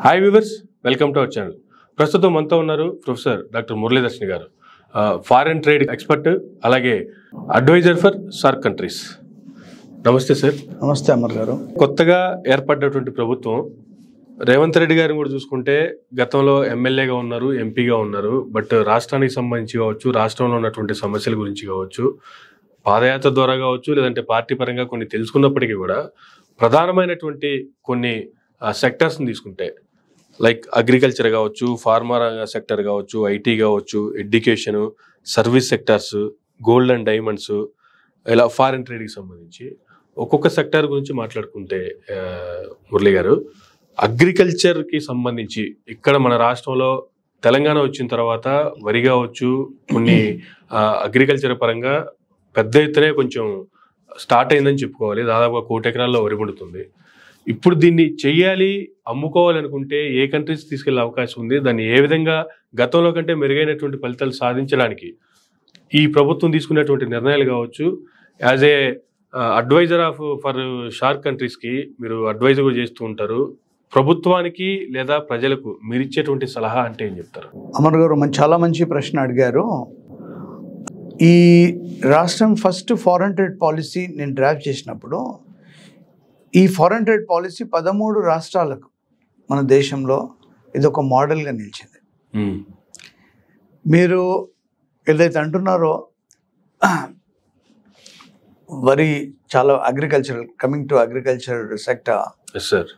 Hi viewers, welcome to our channel. ప్రస్తుతం మనతో ఉన్నారు ప్రొఫెసర్ డాక్టర్ మురళీదర్శిని గారు, ఫారెన్ ట్రేడ్ ఎక్స్పర్ట్, అలాగే అడ్వైజర్ ఫర్ సార్క్ కంట్రీస్. నమస్తే సార్. నమస్తే అమర్ గారు. కొత్తగా ఏర్పడ్డటువంటి ప్రభుత్వం రేవంత్ రెడ్డి గారిని కూడా చూసుకుంటే గతంలో ఎమ్మెల్యేగా ఉన్నారు, ఎంపీగా ఉన్నారు. బట్ రాష్ట్రానికి సంబంధించి కావచ్చు, రాష్ట్రంలో ఉన్నటువంటి సమస్యల గురించి కావచ్చు, పాదయాత్ర ద్వారా కావచ్చు, లేదంటే పార్టీ పరంగా కొన్ని తెలుసుకున్నప్పటికీ కూడా ప్రధానమైనటువంటి కొన్ని సెక్టర్స్ని తీసుకుంటే లైక్ అగ్రికల్చర్ కావచ్చు, ఫార్మా సెక్టర్ కావచ్చు, ఐటీ కావచ్చు, education, service sectors, gold and diamonds, ఇలా ఫారిన్ ట్రేడ్కి సంబంధించి ఒక్కొక్క సెక్టర్ గురించి మాట్లాడుకుంటే మురళి గారు, అగ్రికల్చర్కి సంబంధించి ఇక్కడ మన రాష్ట్రంలో తెలంగాణ వచ్చిన తర్వాత వరి కావచ్చు, కొన్ని అగ్రికల్చర్ పరంగా పెద్ద ఎత్తునే కొంచెం స్టార్ట్ అయిందని చెప్పుకోవాలి. దాదాపుగా 1 కోటి ఎకరాల్లో వరి పండుతుంది. ఇప్పుడు దీన్ని చెయ్యాలి, అమ్ముకోవాలనుకుంటే ఏ కంట్రీస్ తీసుకెళ్లే అవకాశం ఉంది? దాన్ని ఏ విధంగా గతంలో కంటే మెరుగైనటువంటి ఫలితాలు సాధించడానికి ఈ ప్రభుత్వం తీసుకునేటువంటి నిర్ణయాలు కావచ్చు, as a adviser for SAARC కంట్రీస్కి మీరు అడ్వైజర్ కూడా చేస్తూ ఉంటారు. ప్రభుత్వానికి లేదా ప్రజలకు మీరు ఇచ్చేటువంటి సలహా అంటే ఏం చెప్తారు? అమర్ గారు చాలా మంచి ప్రశ్న అడిగారు. ఈ రాష్ట్రం ఫస్ట్ ఫారెన్ ట్రేడ్ పాలసీ నేను డ్రాఫ్ట్ చేసినప్పుడు ఈ ఫారెన్ ట్రేడ్ పాలసీ 13 రాష్ట్రాలకు మన దేశంలో ఇది ఒక మోడల్గా నిలిచింది. మీరు ఏదైతే అంటున్నారో వరి చాలా agriculture, coming to agriculture sector. Sir,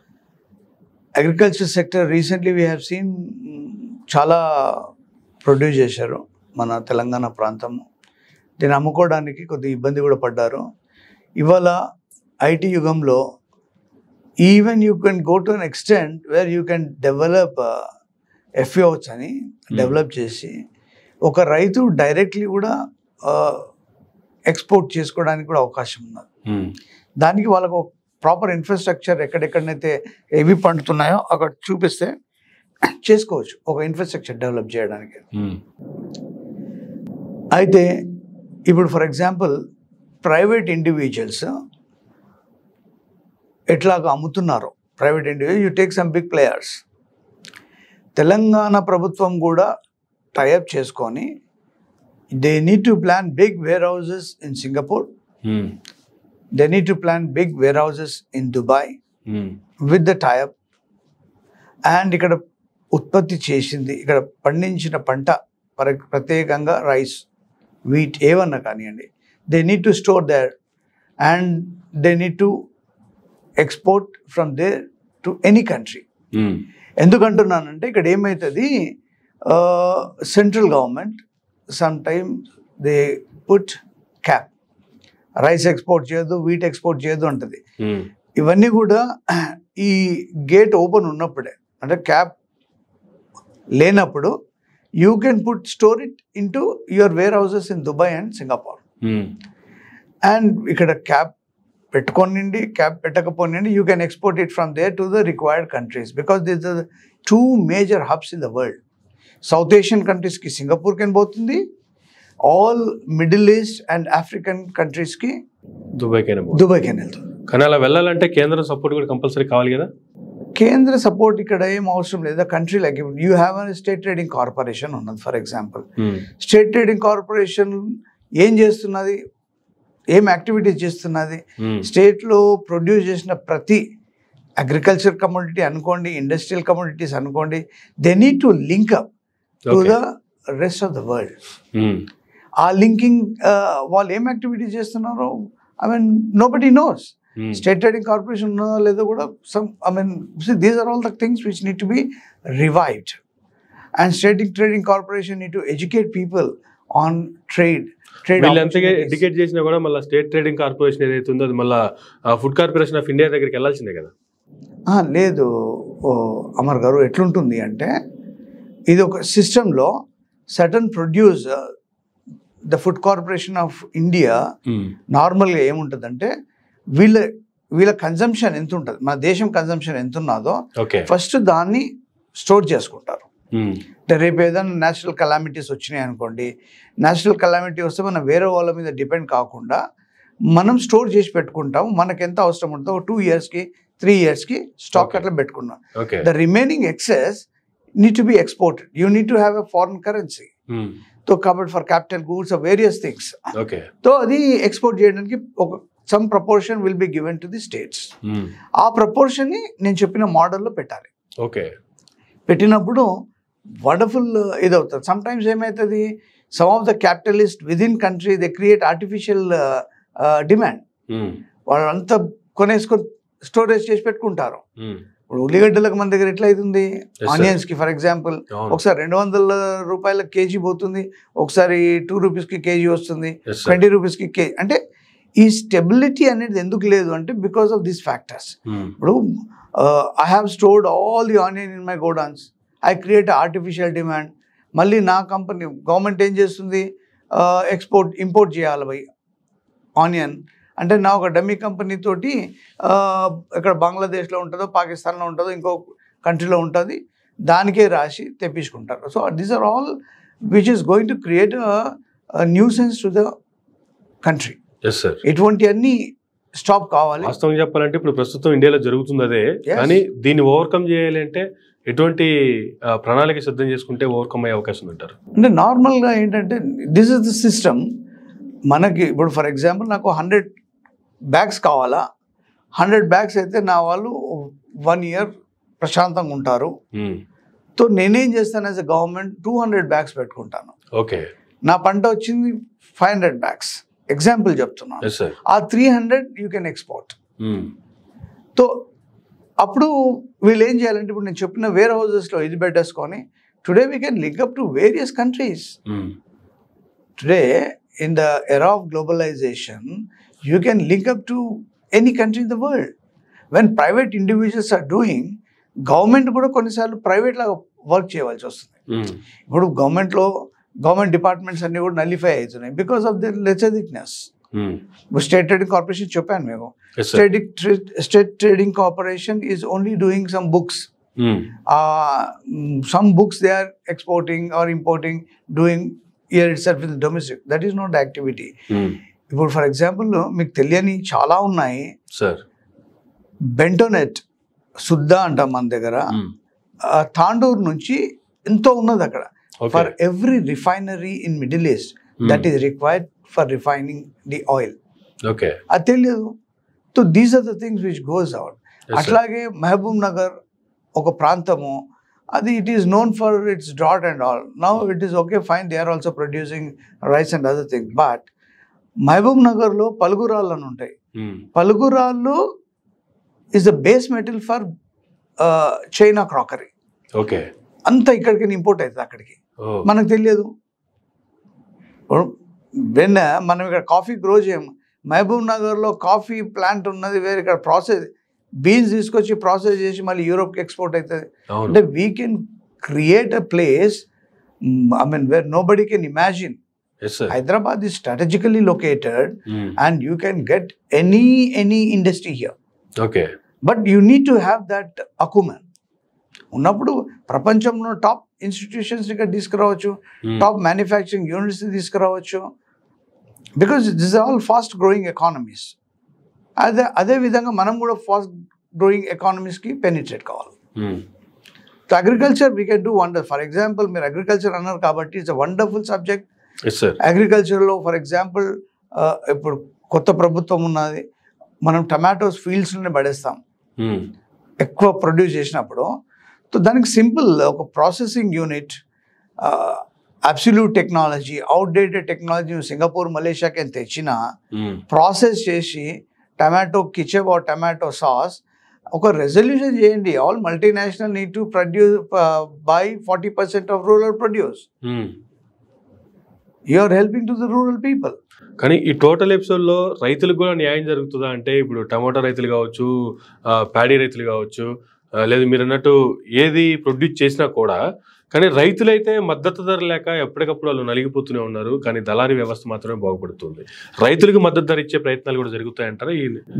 agriculture sector recently we have seen చాలా ప్రొడ్యూస్ చేశారు మన తెలంగాణ ప్రాంతం. దీన్ని అమ్ముకోవడానికి కొద్దిగా ఇబ్బంది కూడా పడ్డారు. ఇవాళ ఐటీ యుగంలో even you can go to an extent where you can develop FOs అని డెవలప్ చేసి ఒక రైతు డైరెక్ట్లీ కూడా ఎక్స్పోర్ట్ చేసుకోవడానికి కూడా అవకాశం ఉన్నది. దానికి వాళ్ళకు ప్రాపర్ ఇన్ఫ్రాస్ట్రక్చర్ ఎక్కడెక్కడనైతే ఏవి పండుతున్నాయో అక్కడ చూపిస్తే చేసుకోవచ్చు, ఒక ఇన్ఫ్రాస్ట్రక్చర్ డెవలప్ చేయడానికి. అయితే ఇప్పుడు ఫర్ ఎగ్జాంపుల్ ప్రైవేట్ ఇండివిజువల్స్ ఎట్లాగా అమ్ముతున్నారు, private individual you take some big players. Telangana ప్రభుత్వం కూడా టైఅప్ చేసుకొని they need to plan big warehouses in Singapore, they need to plan big warehouses in Dubai with the tie up. And ఇక్కడ ఉత్పత్తి చేసింది, ఇక్కడ పండించిన పంట ప్రత్యేకంగా రైస్, వీట్ ఏమన్నా కానివ్వండి, they need to store there and they need to export from there to any country. ఎందుకంటున్నానంటే ఇక్కడ ఏమవుతుంది, central government some time they put cap, rice export చేయదు, వీట్ ఎక్స్పోర్ట్ చేయదు అంటది. ఇవన్నీ కూడా ఈ గేట్ ఓపెన్ ఉన్నప్పుడే, అంటే క్యాప్ లేనప్పుడు you can put store it into your warehouses in Dubai and Singapore. And ఇక్కడ క్యాప్ పెట్టుకోనండి, క్యాప్ పెట్టకపోనండి, you can export it from there to the required countries because this are 2 major hubs in the world. South Asian కంట్రీస్కి Singapore కెన్ పోతుంది, all Middle East and African కంట్రీస్కి Dubai కెన్ వెళ్తుంది. కానీ అలా వెళ్ళాలంటే కేంద్ర సపోర్ట్ కూడా కంపల్సరీ కావాలి కదా? కేంద్ర సపోర్ట్ ఇక్కడ ఏం అవసరం లేదు. Country like you have an state trading corporation ఉన్నది. For example state trading corporation ఏం చేస్తున్నది, ఏం యాక్టివిటీస్ చేస్తున్నది, స్టేట్లో ప్రొడ్యూస్ చేసిన ప్రతి అగ్రికల్చర్ కమోడిటీ అనుకోండి, ఇండస్ట్రియల్ కమోడిటీస్ అనుకోండి, they need to link up to the rest of the world. ఆ లింకింగ్ వాళ్ళు ఏం యాక్టివిటీస్ చేస్తున్నారో I mean nobody knows. State trading corporation ఉన్నదో లేదో కూడా these are all the things which need to be revived. And state trading corporation need to educate people on trade. అంతగా educate చేసినా కూడా మళ్ళీ స్టేట్ ట్రేడింగ్ కార్పొరేషన్ ఏదైతే ఉందో అది మళ్ళీ ఫుడ్ కార్పొరేషన్ ఆఫ్ ఇండియా దగ్గరికి వెళ్ళాల్సిందే కదా? లేదు అమర్ గారు, ఎట్లుంటుంది అంటే ఇది ఒక సిస్టంలో certain produce the food corporation of India నార్మల్గా ఏముంటుందంటే వీళ్ళ కన్జంప్షన్ ఎంత ఉంటుంది, మన దేశం కన్జంప్షన్ ఎంత ఉన్నదో ఫస్ట్ దాన్ని స్టోర్ చేసుకుంటారు. అంటే రేపు ఏదైనా నేచురల్ కలామిటీస్ వచ్చినాయి అనుకోండి, నేచురల్ కలామిటీ వస్తే మనం వేరే వాళ్ళ మీద డిపెండ్ కాకుండా మనం స్టోర్ చేసి పెట్టుకుంటాం. మనకు ఎంత అవసరం ఉంటుందో 2 yearsకి 3 yearsకి స్టాక్ Okay. అట్లా పెట్టుకున్నాం. Okay. The remaining excess need to be exported. You need to have a foreign currency. So covered for capital goods or various things. Okay. So అది ఎక్స్పోర్ట్ చేయడానికి ఒక some proportion will be given to the states. ఆ ప్రపోర్షన్ని నేను చెప్పిన మోడల్లో పెట్టాలి. Okay. పెట్టినప్పుడు wonderful ఇది అవుతుంది. సమ్ టైమ్స్ ఏమవుతుంది, some of the capitalist with in country they create artificial demand. వాళ్ళంతా కొనేసుకొని స్టోరేజ్ చేసి పెట్టుకుంటారు. ఇప్పుడు ఉల్లిగడ్డలకు మన దగ్గర ఎట్లా అవుతుంది, ఆనియన్స్కి ఫర్ ఎగ్జాంపుల్ ఒకసారి 200 రూపాయల కేజీ పోతుంది, ఒకసారి 2 రూపీస్కి కేజీ వస్తుంది, 20 రూపీస్కి కేజీ. అంటే ఈ స్టెబిలిటీ అనేది ఎందుకు లేదు అంటే బికాస్ ఆఫ్ దీస్ ఫ్యాక్టర్స్. ఇప్పుడు I have stored all the onion in my godowns, I create artificial demand. మళ్ళీ నా కంపెనీ గవర్నమెంట్ ఏం చేస్తుంది, ఇంపోర్ట్ చేయాలి బై ఆనియన్. అంటే నా ఒక డమ్మీ కంపెనీ తోటి ఇక్కడ బంగ్లాదేశ్లో ఉంటుందో, పాకిస్తాన్లో ఉంటుందో, ఇంకో కంట్రీలో ఉంటుంది, దానికే రాసి తెప్పించుకుంటారు. So these are all which is going to create nuisance to the country. ఇటువంటి అన్ని స్టాప్ కావాలి. వాస్తవంగా చెప్పాలంటే ఇప్పుడు ప్రస్తుతం ఇండియాలో జరుగుతుంది అదే. కానీ దీన్ని ఓవర్కమ్ చేయాలి అంటే ఎటువంటి ప్రణాళిక సిద్ధం చేసుకుంటే ఓవర్కమ్ అయ్యే అవకాశం అంటారు? అంటే నార్మల్గా ఏంటంటే దిస్ ఇస్ ద సిస్టమ్. మనకి ఇప్పుడు ఫర్ ఎగ్జాంపుల్ నాకు 100 బ్యాగ్స్ కావాలా, 100 బ్యాగ్స్ అయితే నా వాళ్ళు 1 year ప్రశాంతంగా ఉంటారు. సో నేనేం చేస్తాను యాజ్ అ గవర్నమెంట్ 200 బ్యాగ్స్ పెట్టుకుంటాను. ఓకే. నా పంట వచ్చింది 500 బ్యాగ్స్ ఎగ్జాంపుల్ చెప్తున్నాను. ఆ 300 యూ కెన్ ఎక్స్పోర్ట్. సో అప్పుడు వీళ్ళు ఏం చేయాలంటే ఇప్పుడు నేను చెప్పిన వేర్ హౌసెస్లో ఇది పెట్టేసుకొని today we can link up to various countries. Today in the era of globalization, you can link up to any country in the world. When private individuals are doing, government కూడా కొన్నిసార్లు private లాగా work చేయవలసి వస్తుంది. ఇప్పుడు government departments అన్ని కూడా nullify అవుతున్నాయి because of the లెచరిక్నెస్. ఇప్పుడు స్టేట్ ట్రేడింగ్ కార్పొరేషన్ చెప్పాను మీకు. State trading corporation is only doing some books. Some books they are exporting or importing, doing here itself in the domestic. That is not the activity. ఇప్పుడు for example మీకు తెలియని చాలా ఉన్నాయి sir. బెంటోనెట్ శుద్ధ అంటాం మన దగ్గర, తాండూర్ నుంచి ఎంతో ఉన్నది అక్కడ. For every refinery in Middle East that is required for refining the oil. Okay. అది తెలియదు. So these are the things which goes out. అట్లాగే మహబూబ్ నగర్ ఒక ప్రాంతము, అది it is known for its drought and all. Now it is okay fine, they are also producing rice and other thing. But మహబూబ్ నగర్లో పలుగురాళ్ళు అని ఉంటాయి. పలుగురాళ్ళు is the base material for China crockery. Okay. అంతా ఇక్కడికి ఇంపోర్ట్ అవుతుంది, అక్కడికి మనకు తెలియదు. వెన్న మనం ఇక్కడ కాఫీ గ్రో చేయము. మహబూబ్ నగర్లో కాఫీ ప్లాంట్ ఉన్నది వేరే, ఇక్కడ ప్రాసెస్ బీన్స్ తీసుకొచ్చి ప్రాసెస్ చేసి మళ్ళీ యూరోప్కి ఎక్స్పోర్ట్ అవుతుంది. అంటే we can create a place, I mean where nobody can imagine. Hyderabad is strategically located and you can get any industry here. Okay. But you need to have that acumen. ఉన్నప్పుడు ప్రపంచంలో top institutions ఇక్కడ తీసుకురావచ్చు, top manufacturing units తీసుకురావచ్చు. Because this are all fast growing economies. అదే విధంగా మనం కూడా fast growing ఎకానమీస్కి పెనిట్రేట్ కావాలి. So agriculture we can do wonder. For example మీరు అగ్రికల్చర్ అన్నారు కాబట్టి ఇట్స్ అ వండర్ఫుల్ సబ్జెక్ట్. అగ్రికల్చర్లో ఫర్ ఎగ్జాంపుల్ ఇప్పుడు కొత్త ప్రభుత్వం ఉన్నది, మనం టమాటోస్ ఫీల్డ్స్లోనే పడేస్తాం ఎక్కువ ప్రొడ్యూస్ చేసినప్పుడు. సో దానికి సింపుల్ ఒక processing unit, absolute technology, outdated technology Singapore మలేషియాకి తెచ్చిన ప్రాసెస్ చేసి tomato ketchup or tomato sauce ఒక రెజల్యూషన్ చేయండి. All multinational need to produce by 40% of rural produce. You are helping to the rural people. కానీ ఈ total ఎపిసోడ్లో రైతులకు కూడా న్యాయం జరుగుతుందా అంటే, ఇప్పుడు టమాటో రైతులు కావచ్చు, ప్యాడీ రైతులు కావచ్చు, లేదు మీరు అన్నట్టు ఏది ప్రొడ్యూస్ చేసినా కూడా, కానీ రైతులైతే మద్దతు ధర లేక ఎప్పటికప్పుడు వాళ్ళు నలిగిపోతూనే ఉన్నారు. కానీ దళారీ వ్యవస్థ మాత్రమే బాగుపడుతుంది. రైతులకు మద్దతు ధర ఇచ్చే ప్రయత్నాలు కూడా జరుగుతాయంటారా?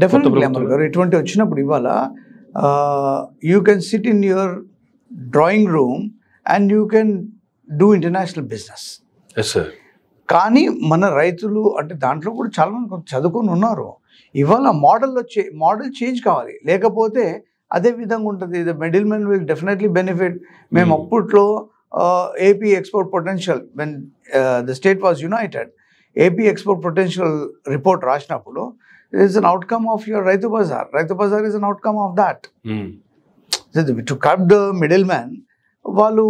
డెఫినెట్లీ ఇటువంటి వచ్చినప్పుడు ఇవాళ you can sit in your drawing room and you can do international business. Yes sir. కానీ మన రైతులు అంటే దాంట్లో కూడా చాలా మంది కొంచెం చదువుకొని ఉన్నారు. ఇవాళ మోడల్ చేంజ్ కావాలి, లేకపోతే అదే విధంగా ఉంటుంది. The middle men will definitely benefit. మేము అప్పట్లో AP export potential when the state was united, AP export potential report రాసినప్పుడు it is an outcome of your Rythu Bazar. Rythu Bazar is an outcome of that. To cut the middle man, వాళ్ళు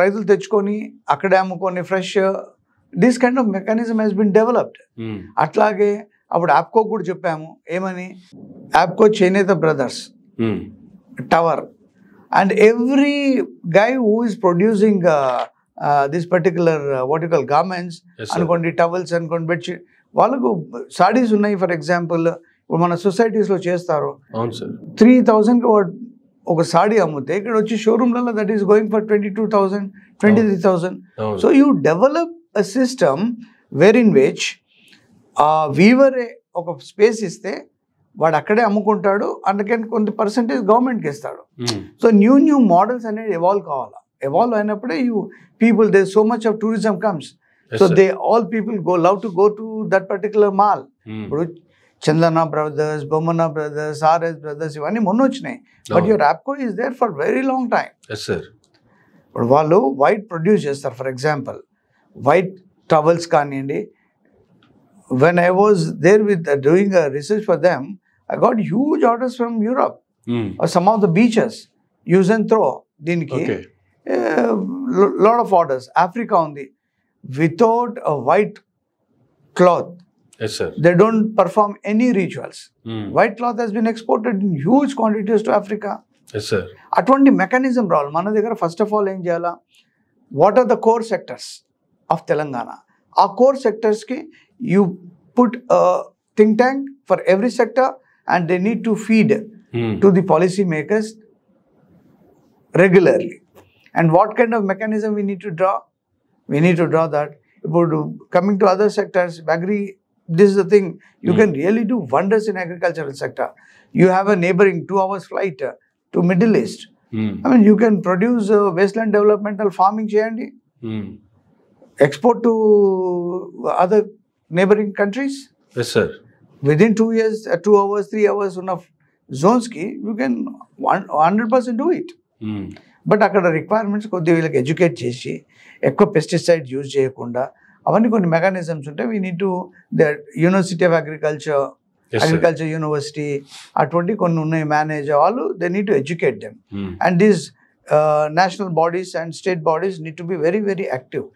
రైతులు తెచ్చుకొని అక్కడే అమ్ముకొని fresh, this kind of mechanism has been developed. అట్లాగే అప్పుడు యాప్కో కూడా చెప్పాము, ఏమని, యాప్కో చేనేత brothers tower, and every guy who is producing this particular vertical garments అనుకోండి, టవల్స్ అనుకోండి, బెడ్షీట్, వాళ్ళకు సాడీస్ ఉన్నాయి. ఫర్ ఎగ్జాంపుల్ ఇప్పుడు మన సొసైటీస్లో చేస్తారు, 3,000కి ఒక సాడీ అమ్మితే ఇక్కడ వచ్చి షోరూమ్లలో that is going for 22,000, 23,000. So you develop a system where in which వీవరే ఒక స్పేస్ ఇస్తే వాడు అక్కడే అమ్ముకుంటాడు, అందుకని కొంత పర్సెంటేజ్ గవర్నమెంట్కి ఇస్తాడు. సో న్యూ మోడల్స్ అనేది ఎవాల్వ్ కావాలా. ఎవాల్వ్ అయినప్పుడే people they so much of tourism comes. So they all people love to go to that particular mall. ఇప్పుడు Chandana brothers, Bommana brothers, RS brothers ఇవన్నీ మొన్న వచ్చినాయి. But your APCO is there for very long time. ఇప్పుడు వాళ్ళు white produce చేస్తారు. For example white towels కానివ్వండి, when I was there with doing a research for them, I got huge orders from Europe or some of the beaches, use and throw. Dinki, lot of orders. Africa only, without a white cloth. Yes, sir. They don't perform any rituals. White cloth has been exported in huge quantities to Africa. Yes, sir. అటువంటి mechanism రావాలి మన దగ్గర. First of all ఏం చేయాలా, what are the core sectors of Telangana? ఆ core సెక్టర్స్కి you put a think tank for every sector, and they need to feed to the policy makers regularly. And what kind of mechanism we need to draw? We need to draw that. Coming to other sectors, agri, this is the thing, you can really do wonders in agricultural sector. You have a neighboring 2 hours flight to Middle East. I mean, you can produce wasteland developmental farming cheyandi, export to other neighboring countries. Yes, sir. Within 2 years, 2 hours, 3 hours enough zones ki you can 100% do it. But అక్కడ requirements కొద్దిగా వీళ్ళకి educate చేసి ఎక్కువ pesticides use చేయకుండా అవన్నీ కొన్ని mechanisms ఉంటాయి. We need to the university of agriculture university అటువంటి కొన్ని ఉన్నాయి, మేనేజ్ వాళ్ళు, they need to educate them. And these national bodies and state bodies need to be very very active.